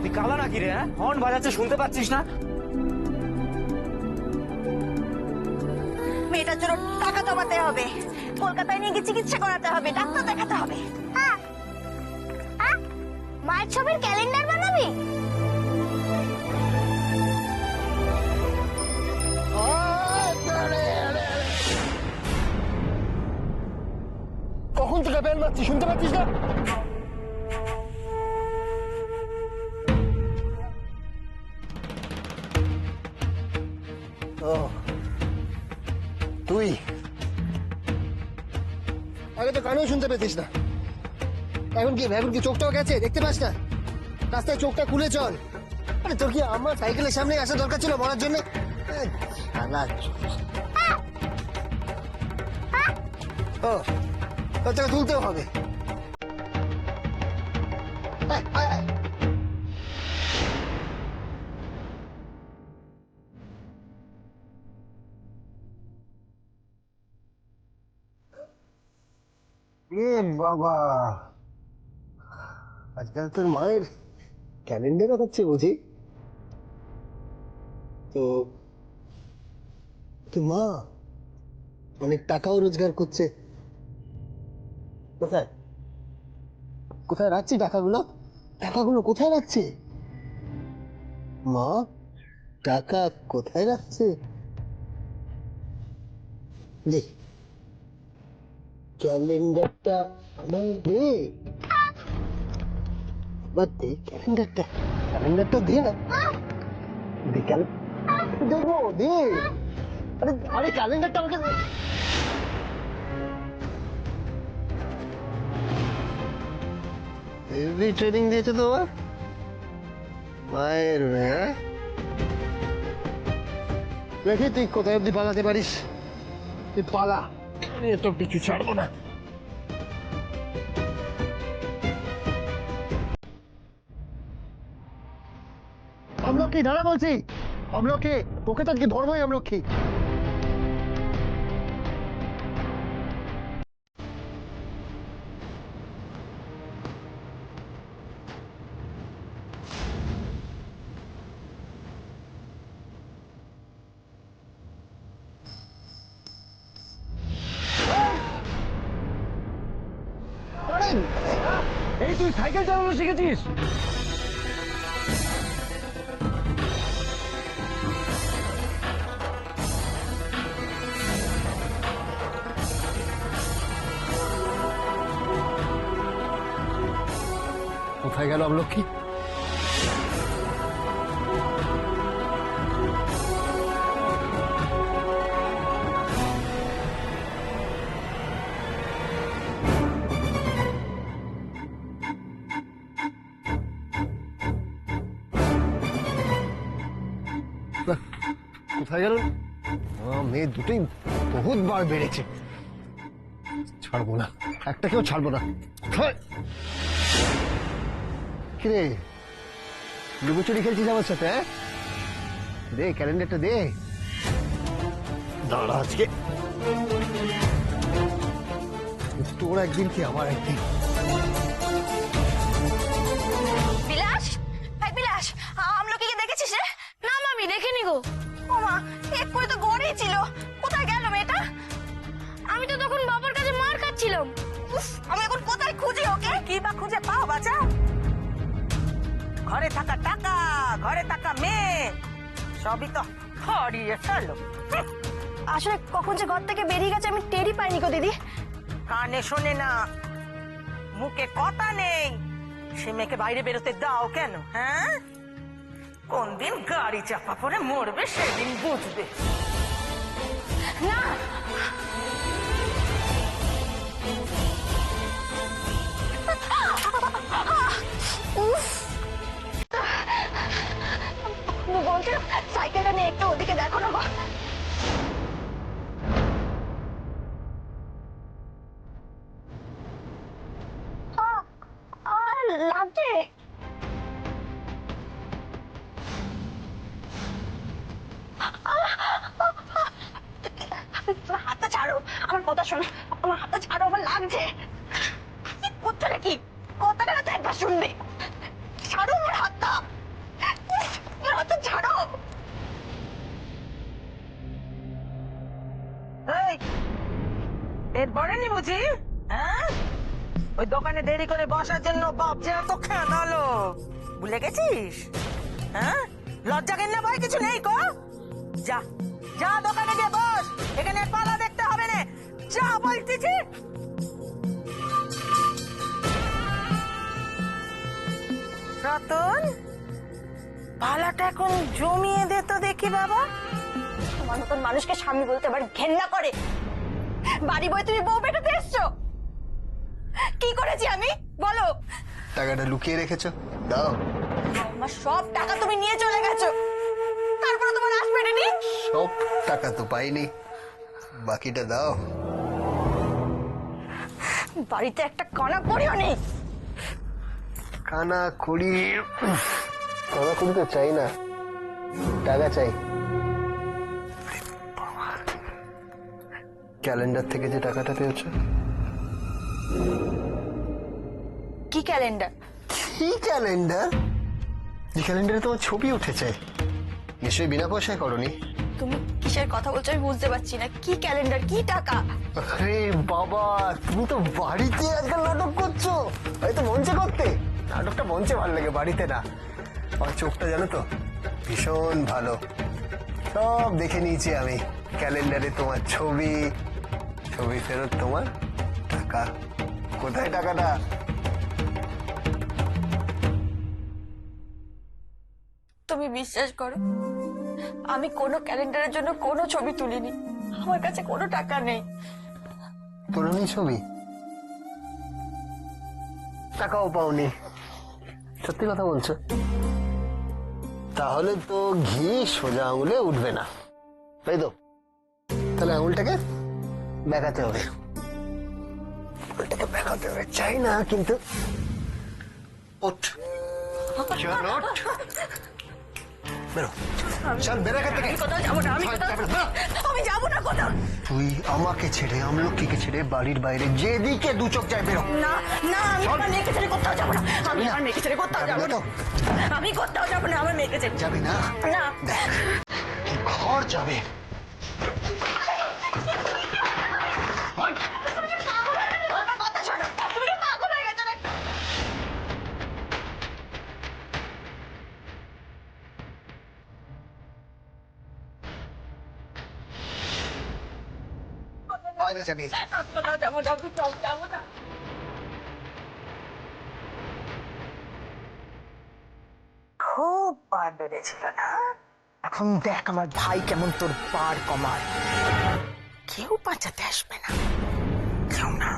তুই কালা নাকি রে? হ্যাঁ, হর্ন বাজাচ্ছে শুনতে পাচ্ছিস না? মেয়েটার জন্য টাকা জমাতে হবে, কলকাতায় নিয়ে গিয়ে চিকিৎসা করাতে হবে, ডাক্তার দেখাতে হবে। মায়ের ছবির ক্যালেন্ডার বানাবি? কখন থেকে বেল মারছি শুনতে পাচ্ছিস না? তুই আগে তো কানেও শুনতে পেতিস না, এখন কি চোখটাও গেছে, দেখতে পাস না? রাস্তায় চোখটা খুলে চল। আরে তোর কি আমার সাইকেলের সামনে আসা দরকার ছিল মরার জন্য? তোকে তুলতেও হবে। বাবা, আজকাল তোর মায়ের ক্যালেন্ডারও হচ্ছে বুঝি? তো তো মা অনেক টাকাও রোজগার করছে। কোথায় কোথায় রাখছি টাকাগুলো? টাকাগুলো কোথায় রাখছে মা? টাকা কোথায় রাখছে? দে ক্যালেন্ডারটা আমার দে, বাদ দে ক্যালেন্ডারটা, ক্যালেন্ডারটা দে না। দে দেবো, দে। আরে আরে ক্যালেন্ডারটা আমাকে দে। হেভি ট্রেনিং দিয়েছে তো আবার মায়ের মেয়ে। দেখি তুই কোথায় অব্দি পালাতে পারিস, তুই পালা, নিয়ে তোর পিছু ছাড়বো না। আমলক্ষী দাঁড়া বলছি, আমলক্ষী তোকে তো আজকে ধর্মই আমলক্ষী। এই তুই সাইকেল চালানো শিখেছিস? কোথায় গেল আমলক্ষী? কোথায় গেল? মেয়ে দুটোই বহুত বার বেড়েছে, ছাড়বো না, একটাকেও ছাড়বো না। কিরে লুকোচুরি খেলছিস আমার সাথে? দে ক্যালেন্ডারটা দে। দাঁড়া আজকে তোর একদিন কি আমার একদিন। বিলাস, এই বিলাস, আমলকিকে দেখেছিস রে? না মামি, দেখিনি গো। ও মা, এক্ষুনি তো ঘরেই ছিল, কোথায় গেল মেয়েটা? আমি তো তখন বাবার কাছে মার খাচ্ছিলাম। উফ, আমি এখন কোথায় খুঁজি ওকে? কি বা খুঁজে পাও বাচ্চা? ঘরে থাকা টাকা, ঘরে থাকা মেয়ে, সবই তো হারিয়ে ফেল। আসলে কখন যে ঘর থেকে বেরিয়ে গেছে আমি টেরই পাইনি গো দিদি। কানে শোনে না, মুখে কথা নেই, সে মেয়েকে বাইরে বেরোতে দাও কেন? হ্যাঁ, কোন দিন গাড়ি চাপা পড়ে মরবে সেদিন বুঝবে। না, উফ, বলছিলাম সাইকেলটা নিয়ে একটু ওদিকে দেখো না গো। লাগছে, হাতটা ছাড়ো, আমার কথা শোনো, আমার হাতটা ছাড়ো, আমার লাগছে। করছো নাকি? কথাটা তো একবার শুনবে। ছাড়ো ছাড়ো আমার হাতটা, আমার হাতটা ছাড়ো। এই, এর বড়েনি বুঝি? হ্যাঁ, ওই দোকানে দেরি করে বসার জন্য বাপ যে এত খেদালো, ভুলে গেছিস? হ্যাঁ, লজ্জা কেন ভয় কিছু নেই গো। যা যা দোকানে গিয়ে বস, এখানে আর পালা দেখতে হবে না। যা বলতেছি। রতন, পালাটা এখন জমিয়ে দে তো দেখি বাবা। তোমার মতন মানুষকে স্বামী বলতে আবার ঘেন্না করে। বাড়ি বই তুমি বউ বেটাতে এসছো, কি করেছি আমি বলো? টাকাটা লুকিয়ে রেখেছো, দাও। আমার সব টাকা তুমি নিয়ে চলে গেছো, তারপরে তোমার আসবে নি। সব টাকা তো পাইনি, বাকিটা দাও। বাড়িতে একটা কণা করিও নেই। কানা কড়ি, কানা কড়ি তো চাই না, টাকা চাই। ক্যালেন্ডার থেকে যে টাকাটা পেয়েছো। কি ক্যালেন্ডার? কি ক্যালেন্ডার? যে ক্যালেন্ডারে তোমার ছবি উঠেছে, নিশ্চয়ই বিনা পয়সায় করনি। তুমি কিসের কথা বলছো আমি বুঝতে পারছি না। কি ক্যালেন্ডার, কি টাকা? আরে বাবা, তুমি তো বাড়িতে আজকাল নাটক করছো, হয়তো মঞ্চে করতে। নাটকটা মঞ্চে ভালো লাগে, বাড়িতে না। আমার চোখটা জানো তো ভীষণ ভালো, সব দেখে নিয়েছি আমি। ক্যালেন্ডারে তোমার ছবি, ছবি ফেরত তোমার টাকা। কোথায় টাকাটা? তুমি বিশ্বাস করো, আমি কোনো ক্যালেন্ডারের জন্য কোনো ছবি তুলিনি। আমার কাছে কোনো টাকা নেই। তোলনি ছবি, টাকাও পাওনি? সত্যি কথা বলছো? তাহলে তো ঘি সোজা আঙুলে উঠবে না, তাই তো? তাহলে আঙুলটাকে দেখাতে হবে, আঙুলটাকে দেখাতে হবে। চাই না কিন্তু ওঠ, চল ওঠ, বেরো, চল বেরো এখান থেকে। আমি কোথাও যাবো না, আমি কোথাও আমি যাবো না কোথাও। তুই আমাকে ছেড়ে, আমলক্ষীকে ছেড়ে বাড়ির বাইরে যেদিকে দু চোখ যায় বেরো। না না, আমি আমার মেয়েকে ছেড়ে কোথাও যাবো না। আমি আমার মেয়েকে ছেড়ে কোথাও যাবো না। আমি কোথাও যাবো না, আমার মেয়েকে ছেড়ে। যাবি না? না, দেখ, কি ঘর যাবে। কথা শোনো, তুমি কি পাগল হয়ে গেছো নাকি? বাইরে যাবি। কোথাও যাবো না, কোথাও যাবো না। খুব বার বেড়েছিল না? এখন দেখ আমার ভাই কেমন তোর বার কমায়। কেউ বাঁচাতে আসবে না, কেউ না।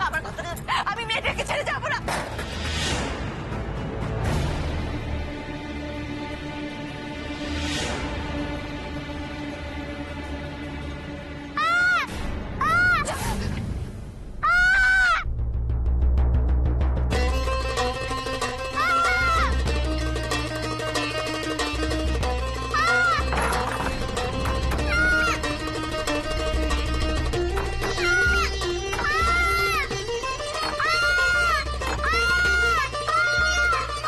আমার কথা শোনো, আমি মেয়েটাকে ছেড়ে যাবো না।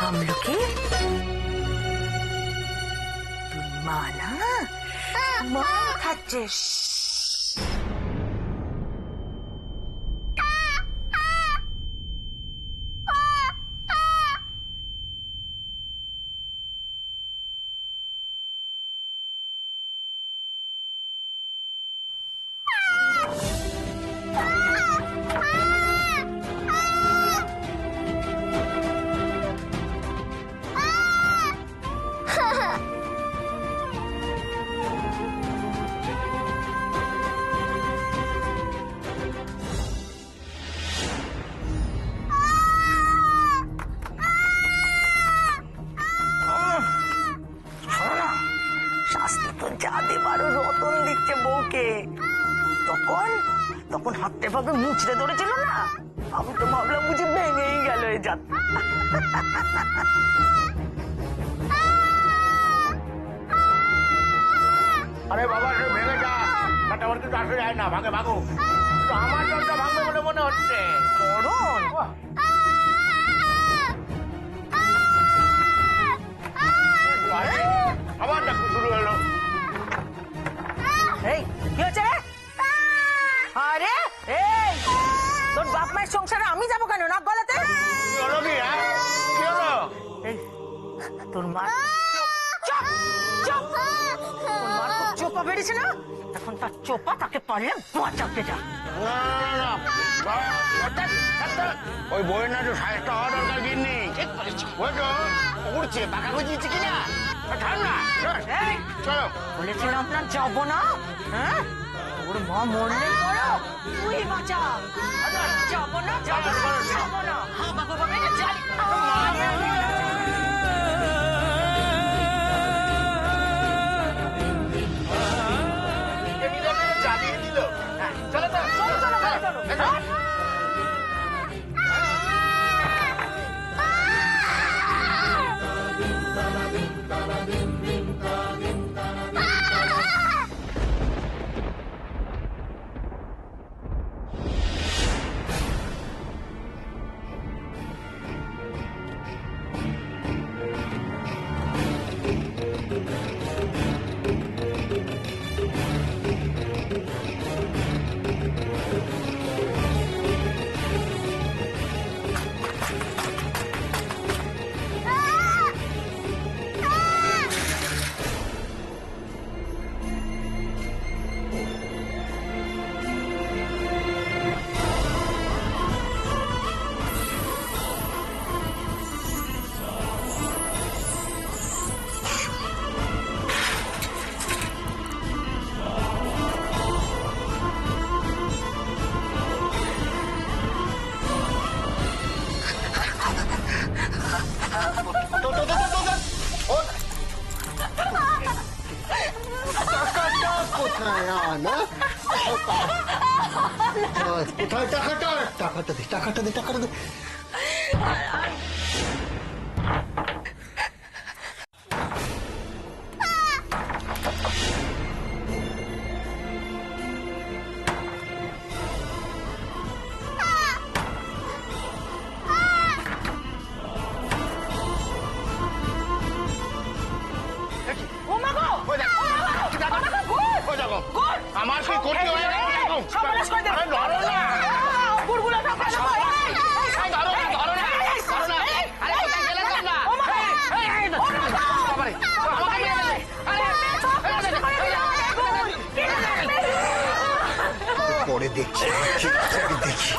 আমলকি, তুই মা না? মা খাচ্ছিস? শাস্তি তো যা দেবারও রতন দিচ্ছে বউকে। তখন তখন হাতে ভাবে মুচড়ে ধরেছিল না, আমি তো ভাবলাম বুঝি ভেঙেই গেল এই যাত্রা। আরে বাবা সে ভেঙে যা, তাতে আমার কিছু আসে যায় না, ভাগে ভাগো। কিন্তু আমার দরজা ভাঙবে বলে মনে হচ্ছে। করুন আবার দেখো শুরু হলো। এই কি হচ্ছে রে? আরে এই তোর বাপ মায়ের সংসারে আমি যাবো কেন নাক গলাতে? কি হলো কি, হ্যাঁ? কি হলো? এই তোর মা চুপ চুপ তোর মার খুব চোপা বেড়েছে না, এখন তার চোপা তাকে পারলে বাঁচাতে যা। না, না, না, না। ওই বইয়ের না তো সাহেবটা হওয়া দরকার গিন্নি। ওই তো উড়ছে, পাকা খুঁজিয়েছে কিনা ছাড় না। এই চলো। বলেছিলাম না যাবো না, হ্যাঁ ওর মা মরলে করো তুই বাঁচা। যাবো না যাবো না যাবো না, বাবা বাবা এটা চালি। জ্বালিয়ে দিল। চলো তো, চলো চলো বাড়ি চলো। কোথায় আনা? কোথায় টাকাটা? টাকাটা দে, টাকাটা দে, টাকাটা দে। ও মা গো ওই দেখো, কি দেখো? ওই দেখো, আমার কি ক্ষতি হয়ে গেল দেখো। সর্বনাশ করে দে। আরে ধরো না। গুড়গুলো ঢোকা ঢোকা। ধরো না, ধরো না, ধরো না। আরে কোথায় গেলে তোমরা? বাবারে, আমাকে মেরে দেবে। পরে দেখছি, দেখছি।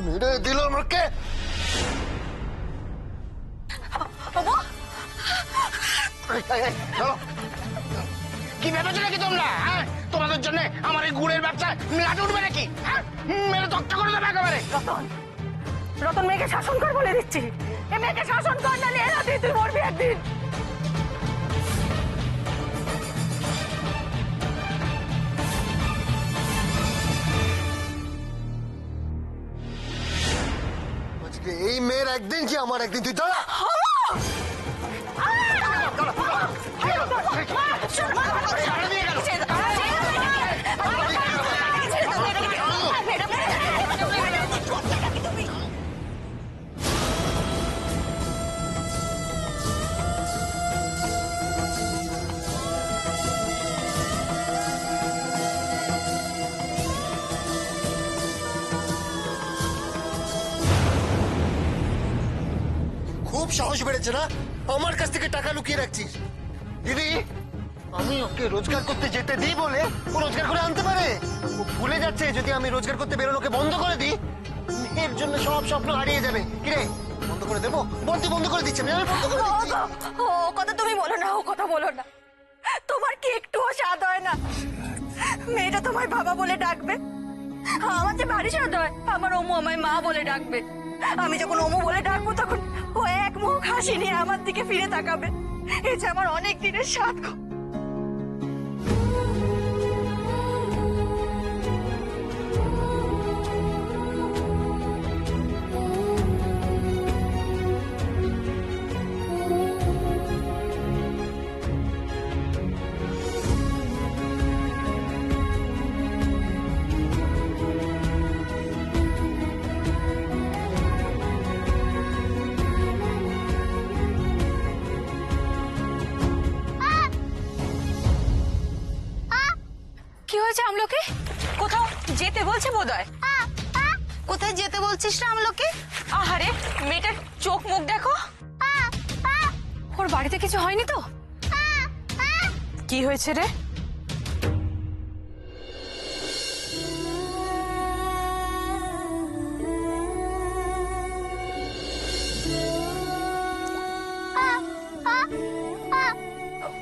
মেরে দিল আমাকে। চলো। কি ভেবেছো নাকি তোমরা, হ্যাঁ? তোমাদের জন্য আমার এই গুড়ের ব্যবসা লাট উঠবে নাকি, হ্যাঁ? মেরে তক্তা করে দেবে একেবারে। রতন রতন মেয়েকে শাসন কর বলে দিচ্ছি, এ মেয়েকে শাসন কর না নিয়ে রাতে তুই মরবি একদিন। আজকে এই মেয়ের একদিন কি আমার একদিন, তুই দাঁড়া। ছাড়ে দিয়ে গেল। খুব সাহস বেড়েছে না, আমার কাছ থেকে টাকা লুকিয়ে রাখছিস। দিদি, আমি ওকে রোজগার করতে যেতে দিই বলে ও রোজগার করে আনতে পারে। ও ভুলে যাচ্ছে যদি আমি রোজগার করতে বেরোনোকে বন্ধ করে দিই, মেয়ের জন্য সব স্বপ্ন হারিয়ে যাবে। কিরে, বন্ধ করে দেবো? বলতে বন্ধ করে দিচ্ছে, আমি বন্ধ করে দিচ্ছি। ও কথা তুমি বলো না, ও কথা বলো না। তোমার কি একটুও স্বাদ হয় না? মেয়েটা তোমায় বাবা বলে ডাকবে, আমার যে ভারী স্বাদ হয় আমার ওমু আমায় মা বলে ডাকবে। আমি যখন ওমু বলে ডাকবো তখন ও এক মুখ হাসি নিয়ে আমার দিকে ফিরে তাকাবে। এই যে আমার অনেক দিনের স্বাদ গো। হয়েছে আমলোকে? কোথাও যেতে বলছে বোধহয়। কোথায় যেতে বলছিস রে আমলোকে? আহারে মেয়েটার চোখ মুখ দেখো। ওর বাড়িতে কিছু হয়নি তো? কি হয়েছে রে?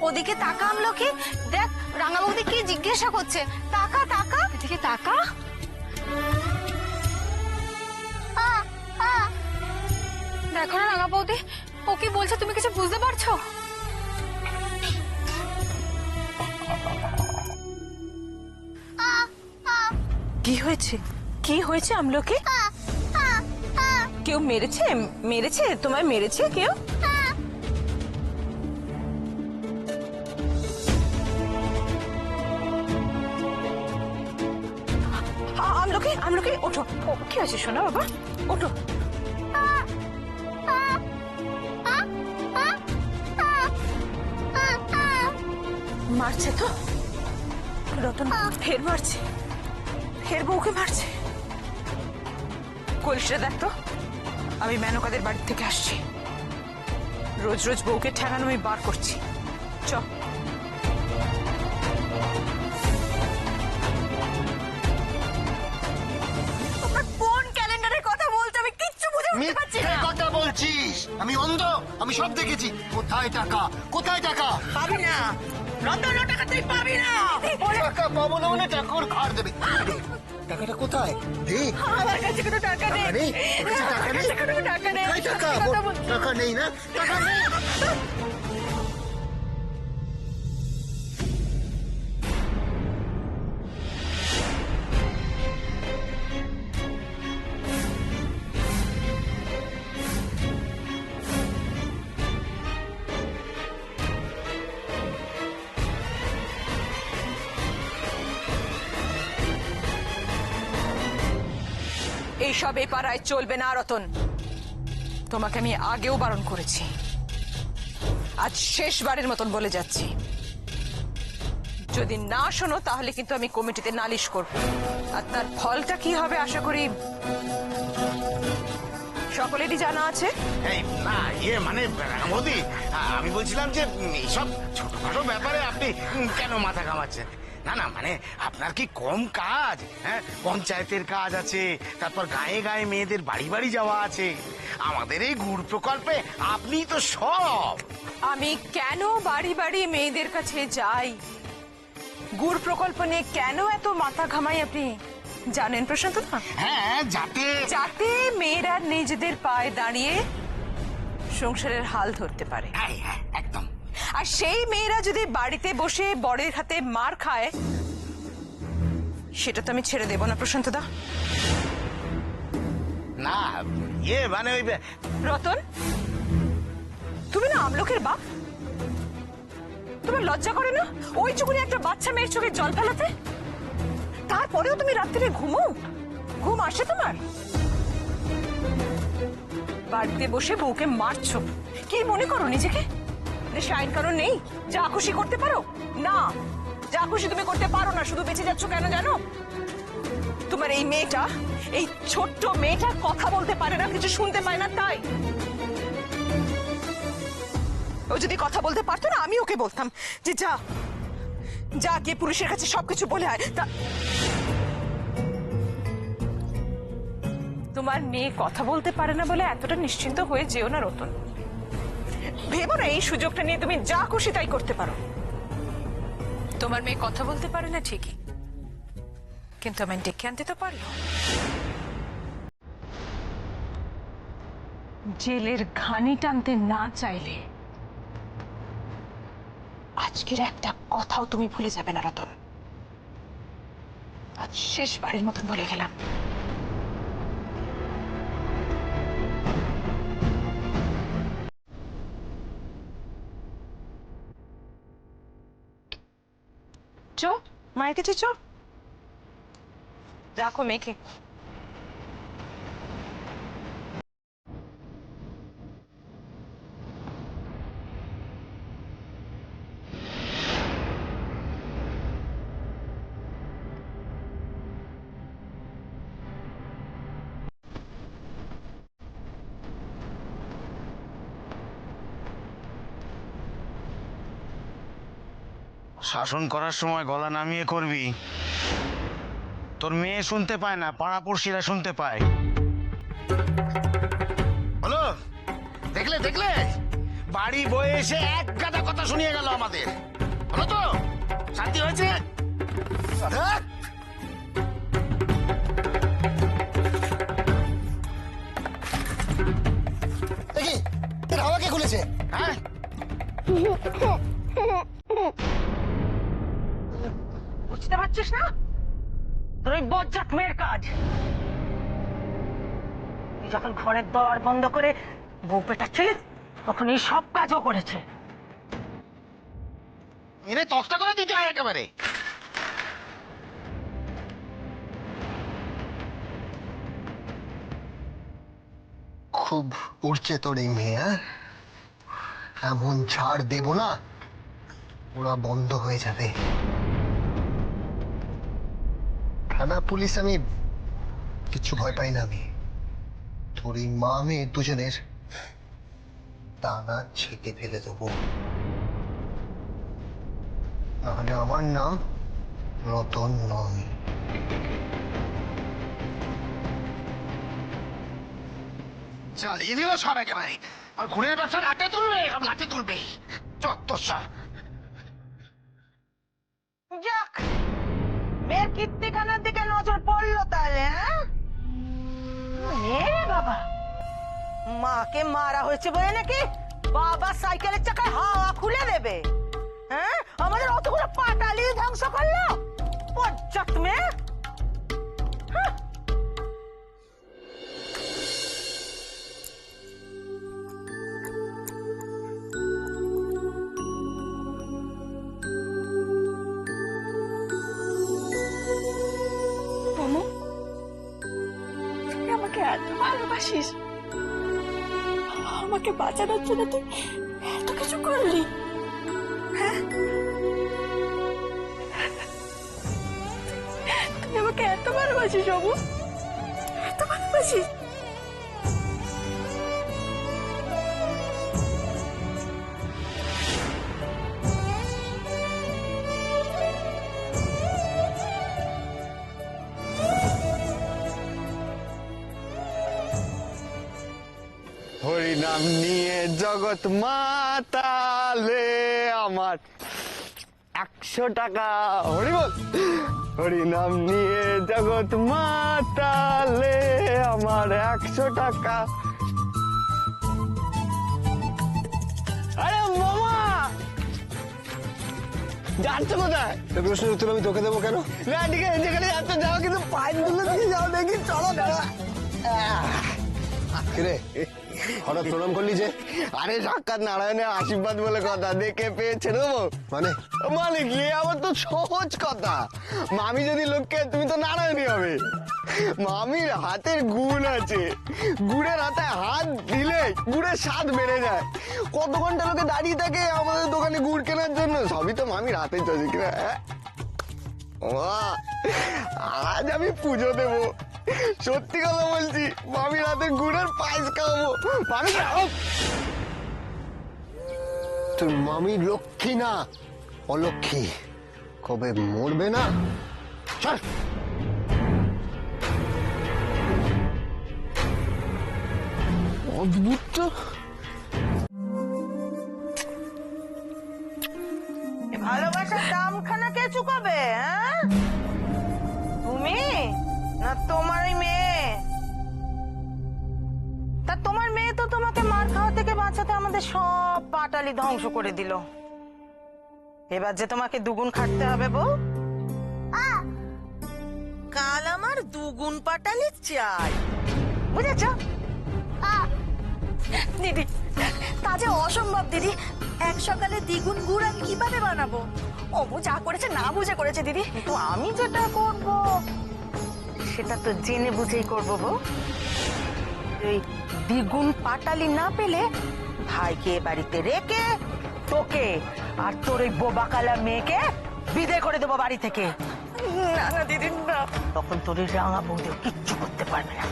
ওদিকে তাকা আমলোকে, দেখ রাঙা বৌদি কি জিজ্ঞাসা করছে। তাকা তাকা, এদিকে তাকা। দেখো না রাঙা বৌদি, ও কি বলছে তুমি কিছু বুঝতে পারছো? কি হয়েছে? কি হয়েছে আমলোকে? কেউ মেরেছে? মেরেছে তোমায়? মেরেছে কেউ? আমলোকে, আমলোকে ওঠো। কি হয়েছে শোনা বাবা? ওঠো। মারছে তো রতন, ফের মারছে, ফের বউকে মারছে। কলসিটা দেখ তো, আমি মেনকাদের বাড়ি থেকে আসছি, রোজ রোজ বউকে ঠেকানো আমি বার করছি। চ। কোন ক্যালেন্ডারের কথা বলছো আমি কিচ্ছু বুঝে উঠতে পারছি না। কথা বলছিস? আমি অন্ধ? আমি সব দেখেছি। কোথায় টাকা? কোথায় টাকা? পাবি না রতন, ও টাকা তুই পাবি না। টাকা পাবো না মানে টাকা ওর ঘাড় দেবে। টাকাটা কোথায়? দে। আমার কাছে কোনো টাকা নেই। টাকা নেই? তোর কাছে টাকা নেই? কোনো টাকা নেই। কোথায় টাকা? টাকা নেই না? টাকা নেই। এইসব এই পাড়ায় চলবে না রতন, তোমাকে আমি আগেও বারণ করেছি, আজ শেষবারের মতন বলে যাচ্ছি। যদি না শোনো তাহলে কিন্তু আমি কমিটিতে নালিশ করব, আর তার ফলটা কি হবে আশা করি সকলেরই জানা আছে। এই না ইয়ে মানে মোদি, আমি বলছিলাম যে এইসব ছোটখাটো ব্যাপারে আপনি কেন মাথা ঘামাচ্ছেন? না না মানে আপনার কি কম কাজ? হ্যাঁ, পঞ্চায়েতের কাজ আছে, তারপর গায়ে গায়ে মেয়েদের বাড়ি বাড়ি যাওয়া আছে। আমাদের এই গুড় প্রকল্পে আপনি তো সব। আমি কেন বাড়ি বাড়ি মেয়েদের কাছে যাই, গুড় প্রকল্প নিয়ে কেন এত মাথা ঘামাই আপনি জানেন প্রশান্ত না? হ্যাঁ, যাতে যাতে মেয়েরা নিজেদের পায়ে দাঁড়িয়ে সংসারের হাল ধরতে পারে। হ্যাঁ হ্যাঁ একদম। আর সেই মেয়েরা যদি বাড়িতে বসে বড়ের হাতে মার খায়, সেটা তো আমি ছেড়ে দেব না প্রশান্ত দা। না ইয়ে মানে ওই রতন, তুমি না আমলোকের বাপ, তোমার লজ্জা করে না ওই চুকুনি একটা বাচ্চা মেয়ের চোখে জল ফেলাতে? তারপরেও তুমি রাত্রিরে ঘুম আসে তোমার? বাড়িতে বসে বউকে মারছো, কি মনে করো নিজেকে? দেশে আইন কানুন নেই, যা খুশি করতে পারো? না, যা খুশি তুমি করতে পারো না। শুধু বেঁচে যাচ্ছ কেন জানো? তোমার এই মেয়েটা, এই ছোট্ট মেয়েটা কথা বলতে পারে না, কিছু শুনতে পায় না, তাই। ও যদি কথা বলতে পারতো না, আমি ওকে বলতাম যে যা যা গিয়ে পুলিশের কাছে সবকিছু বলে আয়। তোমার মেয়ে কথা বলতে পারে না বলে এতটা নিশ্চিন্ত হয়ে যেও না রতন। ভেবো না এই সুযোগটা নিয়ে তুমি যা খুশি তাই করতে পারো। তোমার মেয়ে কথা বলতে পারে না ঠিকই, কিন্তু আমি ডেকে আনতে তো পারলো। জেলের ঘানি টানতে না চাইলে আজকের একটা কথাও তুমি ভুলে যাবে না রতন। আজ শেষবারের মতন বলে গেলাম। চ মায়ের কাছে চ, রাখো মেয়েকে। শাসন করার সময় গলা নামিয়ে করবি। তোর মেয়ে শুনতে পায় না, পাড়াপড়শিরা শুনতে পায়। হলো, দেখলে দেখলে বাড়ি বয়ে এসে এক গাদা কথা শুনিয়ে গেল আমাদের। হলো তো, শান্তি হয়েছে? ধ্যাৎ। দেখি এর হাওয়া কে খুলেছে? হ্যাঁ, বুঝতে পারছিস না? তোর ওই বজ্জাত মেয়ের কাজ। তুই যখন ঘরের দর বন্ধ করে বউ পেটাচ্ছিস, তখন এই সব কাজও করেছে। এনে তক্তা করে দিতে হয় একেবারে। খুব উড়ছে তোর এই মেয়ে, হ্যাঁ? এমন ছাড় দেব না, ওরা বন্ধ হয়ে যাবে। থানা পুলিশ আমি কিচ্ছু ভয় পাই না। আমি তোর এই মা মেয়ে দুজনের দানা ছেঁকে ফেলে দেবো, নাহলে আমার নাম রতন নয়। চালিয়ে দিল সব একেবারে। আর খুনের ব্যবসা লাটে তুলবে, সব লাটে তুলবে। চত্বর সব। যাক, মেয়ের কীর্তিখানার দিকে নজর পড়লো তাহলে, হ্যাঁ? বাবা, মাকে মারা হয়েছে বলে নাকি বাবা সাইকেলের চাকায় হাওয়া খুলে দেবে? হ্যাঁ, আমাদের অতগুলো পাটালি ধ্বংস করলো বজ্জাত মেয়ে। হ্যাঁ। মোমো, তুই আমাকে এত ভালোবাসিস, আমাকে বাঁচানোর জন্য তুই এত কিছু করলি, হ্যাঁ? তুই আমাকে এত ভালোবাসিস বাবু, এত ভালোবাসিস। হরি নাম নিয়ে জগৎ মাতালে আমার 100 টাকা। হরি বল। হরি নাম নিয়ে জগৎ মাতালে আমার 100 টাকা। আরে মামা, যাচ্ছ কোথায়? প্রশ্নের উত্তর আমি তোকে দেবো কেন? না ঠিক আছে, যেখানে যাচ্ছ যাও, কিন্তু পায়ের দুলো দিয়ে যাও দেখি। চলো না। কিরে হঠাৎ প্রণাম করলি যে? আরে সাক্ষাৎ নারায়ণের আশীর্বাদ বলে কথা, দেখে পেয়ে ছেড়ে দেবো মানে মানে কি? আমার তো সহজ কথা। মামি যদি লোককে, তুমি তো নারায়ণী হবে। মামির হাতের গুণ আছে, গুড়ের হাতে হাত দিলে গুড়ের স্বাদ বেড়ে যায়। কত ঘন্টা লোকে দাঁড়িয়ে থাকে আমাদের দোকানে গুড় কেনার জন্য, সবই তো মামির হাতের চলছে কিনা। আজ আমি পুজো দেবো, সত্যি কথা বলছি। মামির হাতের গুড়ের পায়েস খাওয়াবো। মামি তোর মামি লক্ষ্মী না অলক্ষ্মী, কবে মরবে না। চল। অদ্ভুত তো। ভালোবাসার দামখানা কে চুকাবে, হ্যাঁ? তুমি না তোমার ওই মেয়ে? তা তোমার মেয়ে তো তোমাকে মার খাওয়া থেকে বাঁচাতে আমাদের সব পাটালি ধ্বংস করে দিল। এবার যে তোমাকে দুগুণ খাটতে হবে বউ। কাল আমার দুগুণ পাটালি চাই, বুঝেছ? দিদি, তা যে অসম্ভব দিদি। এক সকালে দ্বিগুণ গুড় আমি কিভাবে বানাবো? অমু যা করেছে না বুঝে করেছে দিদি। কিন্তু আমি যেটা করব সেটা তো জেনে বুঝেই করবো বউ। এই দ্বিগুণ পাটালি না পেলে ভাইকে বাড়িতে রেখে তোকে আর তোর ওই বোবাকালা মেয়েকে বিদায় করে দেবো বাড়ি থেকে। না না দিদি না। তখন তোর এই রাঙা বৌদিও কিচ্ছু করতে পারবে না,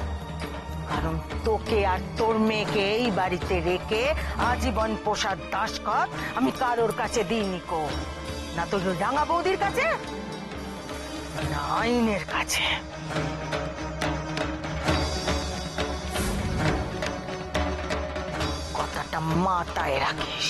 কারণ তোকে আর তোর মেয়েকে এই বাড়িতে রেখে আজীবন পোষার দাসখত আমি কারোর কাছে দিইনি কো। না তোর ওই রাঙা বৌদির কাছে, না আইনের কাছে। কথাটা মাথায় রাখিস।